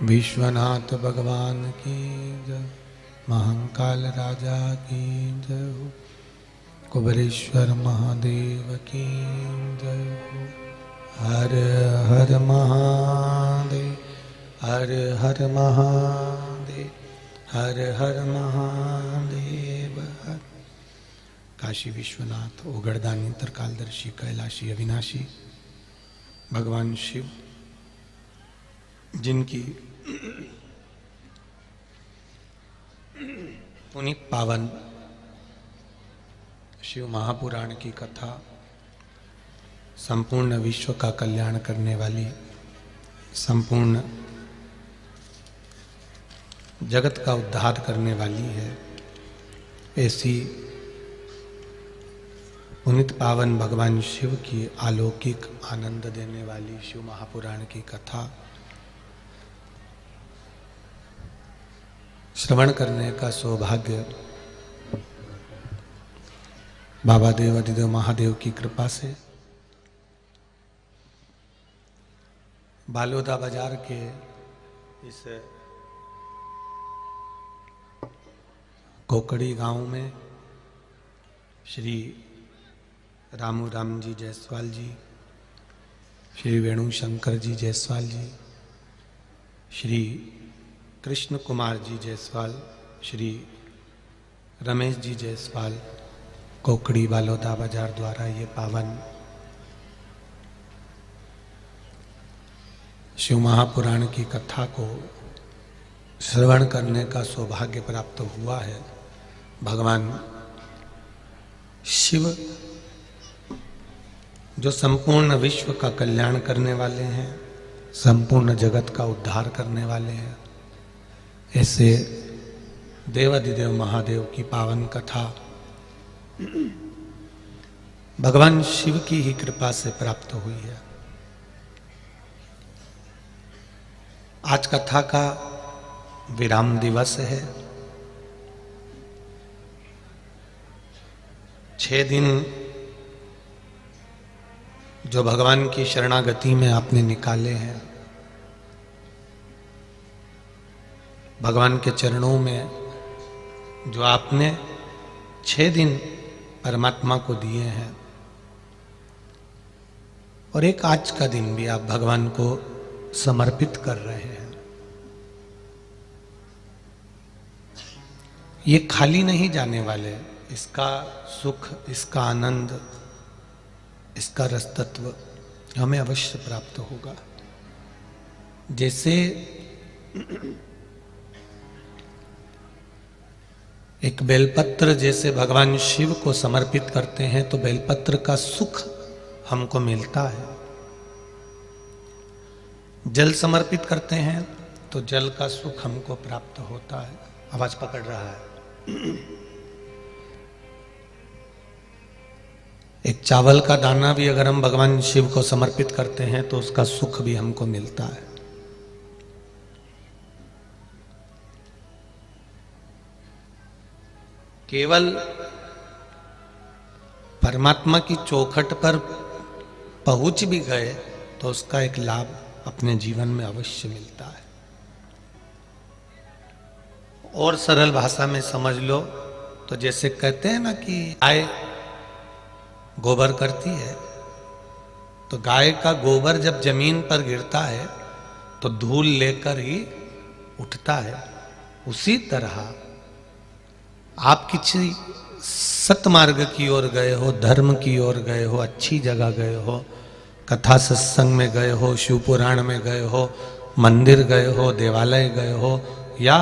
विश्वनाथ भगवान की जय। महाकाल राजा की जय हो। कुबेरेश्वर महादेव की जय हो। हर हर महादेव, हर हर महादेव, हर हर महादेव। काशी विश्वनाथ उगड़दानी त्रिकालदर्शी कैलाशी अविनाशी भगवान शिव, जिनकी पुनीत पावन शिव महापुराण की कथा संपूर्ण विश्व का कल्याण करने वाली, संपूर्ण जगत का उद्धार करने वाली है, ऐसी पुनीत पावन भगवान शिव की अलौकिक आनंद देने वाली शिव महापुराण की कथा श्रवण करने का सौभाग्य बाबा देव अधिदेव महादेव की कृपा से बालोदा बाजार के इस कोकड़ी गांव में श्री रामू राम जी जायसवाल जी, श्री वेणु शंकर जी जायसवाल जी, श्री कृष्ण कुमार जी जायसवाल, श्री रमेश जी जायसवाल, कोकड़ी बालोदा बाजार द्वारा ये पावन शिव महापुराण की कथा को श्रवण करने का सौभाग्य प्राप्त हुआ है। भगवान शिव जो संपूर्ण विश्व का कल्याण करने वाले हैं, संपूर्ण जगत का उद्धार करने वाले हैं, ऐसे देवाधिदेव महादेव की पावन कथा भगवान शिव की ही कृपा से प्राप्त हुई है। आज कथा का विराम दिवस है। 6 दिन जो भगवान की शरणागति में आपने निकाले हैं, भगवान के चरणों में जो आपने 6 दिन परमात्मा को दिए हैं, और एक आज का दिन भी आप भगवान को समर्पित कर रहे हैं, ये खाली नहीं जाने वाले। इसका सुख, इसका आनंद, इसका रसतत्व हमें अवश्य प्राप्त होगा। जैसे एक बेलपत्र जैसे भगवान शिव को समर्पित करते हैं तो बेलपत्र का सुख हमको मिलता है। जल समर्पित करते हैं तो जल का सुख हमको प्राप्त होता है। आवाज पकड़ रहा है। एक चावल का दाना भी अगर हम भगवान शिव को समर्पित करते हैं तो उसका सुख भी हमको मिलता है। केवल परमात्मा की चौखट पर पहुंच भी गए तो उसका एक लाभ अपने जीवन में अवश्य मिलता है। और सरल भाषा में समझ लो तो जैसे कहते हैं ना कि गाय गोबर करती है, तो गाय का गोबर जब जमीन पर गिरता है तो धूल लेकर ही उठता है। उसी तरह आप किसी सतमार्ग की ओर गए हो, धर्म की ओर गए हो, अच्छी जगह गए हो, कथा सत्संग में गए हो, शिव पुराण में गए हो, मंदिर गए हो, देवालय गए हो, या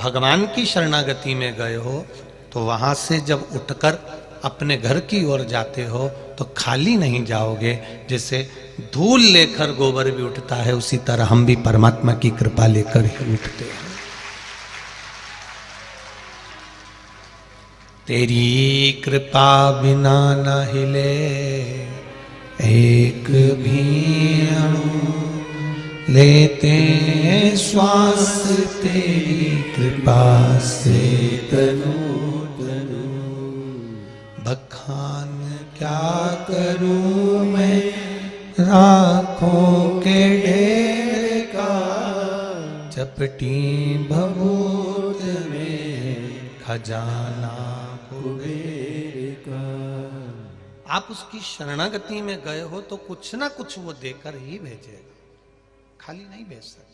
भगवान की शरणागति में गए हो, तो वहां से जब उठकर अपने घर की ओर जाते हो तो खाली नहीं जाओगे। जैसे धूल लेकर गोबर भी उठता है, उसी तरह हम भी परमात्मा की कृपा लेकर ही उठते हैं। तेरी कृपा बिना न हिले एक भी अणु, लेते श्वास तेरी कृपा से तनु तनु। बखान क्या करूं मैं राखों के ढेर का, कपटी भभूत में खजाना कुबेर का। आप उसकी शरणागति में गए हो तो कुछ ना कुछ वो देकर ही भेजेगा, खाली नहीं भेज सकता।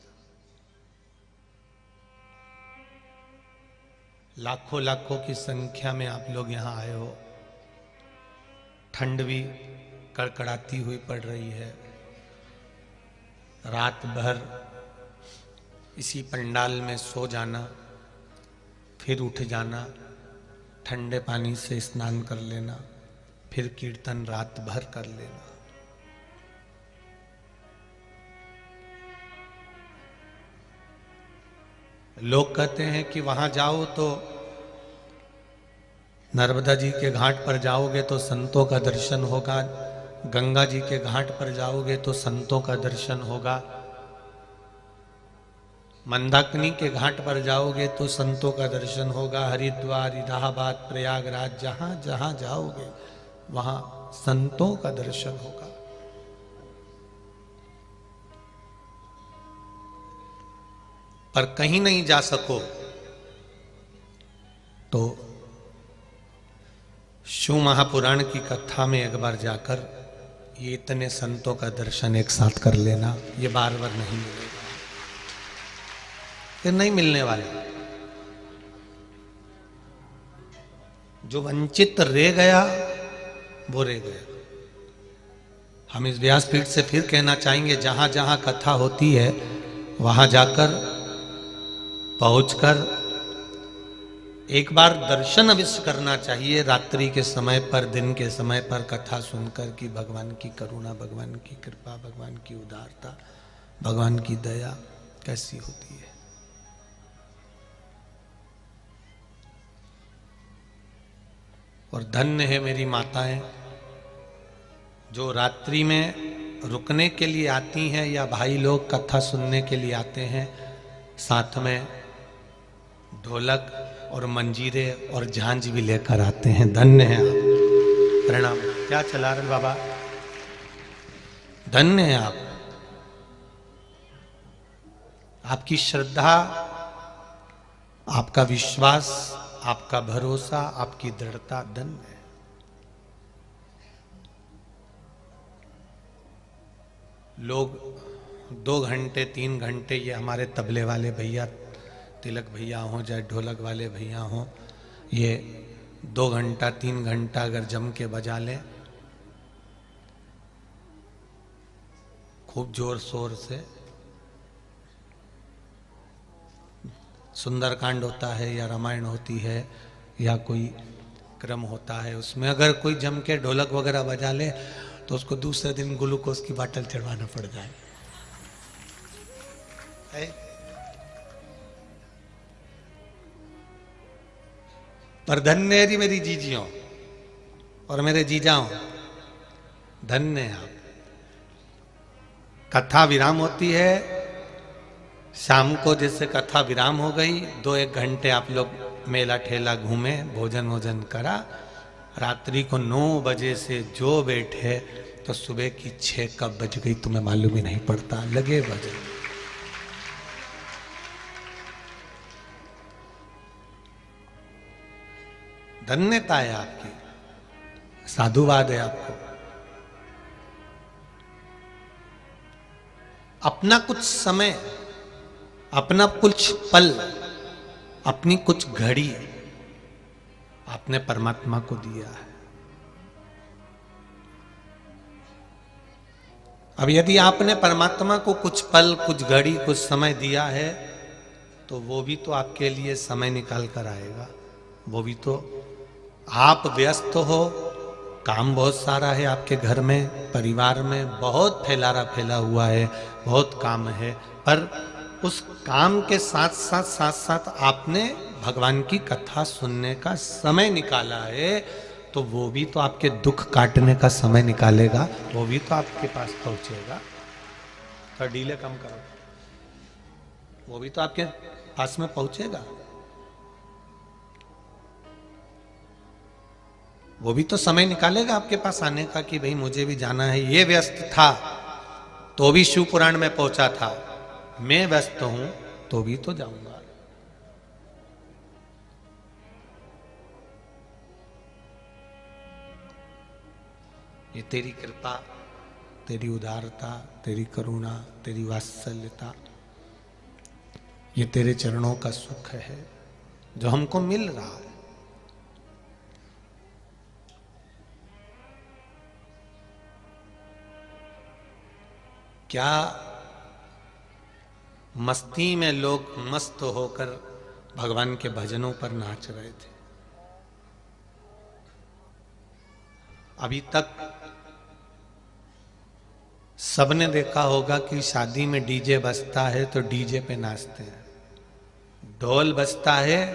लाखों लाखों की संख्या में आप लोग यहां आए हो, ठंड भी कड़कड़ाती हुई पड़ रही है, रात भर इसी पंडाल में सो जाना, फिर उठ जाना, ठंडे पानी से स्नान कर लेना, फिर कीर्तन रात भर कर लेना। लोग कहते हैं कि वहां जाओ तो नर्मदा जी के घाट पर जाओगे तो संतों का दर्शन होगा, गंगा जी के घाट पर जाओगे तो संतों का दर्शन होगा, मंदाकिनी के घाट पर जाओगे तो संतों का दर्शन होगा, हरिद्वार, इलाहाबाद, प्रयागराज, जहां जहां जाओगे वहां संतों का दर्शन होगा। पर कहीं नहीं जा सको तो शिव महापुराण की कथा में एक बार जाकर ये इतने संतों का दर्शन एक साथ कर लेना, ये बार बार नहीं मिलेगा, फिर नहीं मिलने वाले। जो वंचित रह गया वो रह गया। हम इस व्यासपीठ से फिर कहना चाहेंगे, जहां जहां कथा होती है वहां जाकर पहुंचकर एक बार दर्शन अवश्य करना चाहिए। रात्रि के समय पर, दिन के समय पर कथा सुनकर कि भगवान की करुणा, भगवान की कृपा, भगवान की उदारता, भगवान की दया कैसी होती है। और धन्य है मेरी माताएं जो रात्रि में रुकने के लिए आती हैं, या भाई लोग कथा सुनने के लिए आते हैं, साथ में ढोलक और मंजीरे और झांझ भी लेकर आते हैं। धन्य है आप। प्रणाम। क्या चला रहे बाबा? धन्य है आप। आपकी श्रद्धा, आपका विश्वास, आपका भरोसा, आपकी दृढ़ता धन्य है। लोग 2 घंटे 3 घंटे, ये हमारे तबले वाले भैया, तिलक भैया हों चाहे ढोलक वाले भैया हों, ये 2 घंटा 3 घंटा अगर जम के बजा लें खूब जोर शोर से, सुंदरकांड होता है या रामायण होती है या कोई क्रम होता है, उसमें अगर कोई जम के ढोलक वगैरह बजा ले तो उसको दूसरे दिन ग्लूकोज की बोतल चढ़वाना पड़ जाए। पर धन्य है मेरी जीजियों और मेरे जीजाओं, धन्य है आप। कथा विराम होती है शाम को, जैसे कथा विराम हो गई, 2-1 घंटे आप लोग मेला ठेला घूमे, भोजन वोजन करा, रात्रि को 9 बजे से जो बैठे तो सुबह की 6 कब बज गई तुम्हें मालूम ही नहीं पड़ता, लगे बजे। धन्यता है आपकी, साधुवाद है आपको। अपना कुछ समय, अपना कुछ पल, अपनी कुछ घड़ी आपने परमात्मा को दिया है। अब यदि आपने परमात्मा को कुछ पल, कुछ घड़ी, कुछ समय दिया है तो वो भी तो आपके लिए समय निकाल कर आएगा। वो भी तो, आप व्यस्त हो, काम बहुत सारा है आपके घर में, परिवार में बहुत फैलारा फैला हुआ है, बहुत काम है, पर उस काम के साथ साथ आपने भगवान की कथा सुनने का समय निकाला है, तो वो भी तो आपके दुख काटने का समय निकालेगा, वो भी तो आपके पास पहुंचेगा। तो डीले कम करो, वो भी तो आपके पास में पहुंचेगा, वो भी तो समय निकालेगा आपके पास आने का कि भाई मुझे भी जाना है। ये व्यस्त था तो भी शिव पुराण में पहुंचा था, मैं व्यस्त हूं तो भी तो जाऊंगा। ये तेरी कृपा, तेरी उदारता, तेरी करुणा, तेरी वात्सल्यता, ये तेरे चरणों का सुख है जो हमको मिल रहा है। क्या मस्ती में लोग मस्त होकर भगवान के भजनों पर नाच रहे थे। अभी तक सबने देखा होगा कि शादी में डीजे बजता है तो डीजे पे नाचते हैं, ढोल बजता है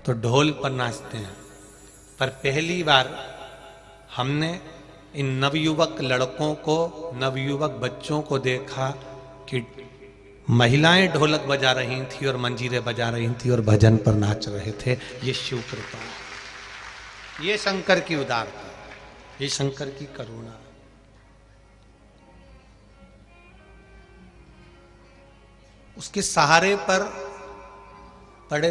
तो ढोल पर नाचते हैं। पर पहली बार हमने इन नवयुवक लड़कों को, नवयुवक बच्चों को देखा कि महिलाएं ढोलक बजा रही थी और मंजीरे बजा रही थी और भजन पर नाच रहे थे। ये शिव कृपा, ये शंकर की उदारता, ये शंकर की करुणा। उसके सहारे पर पड़े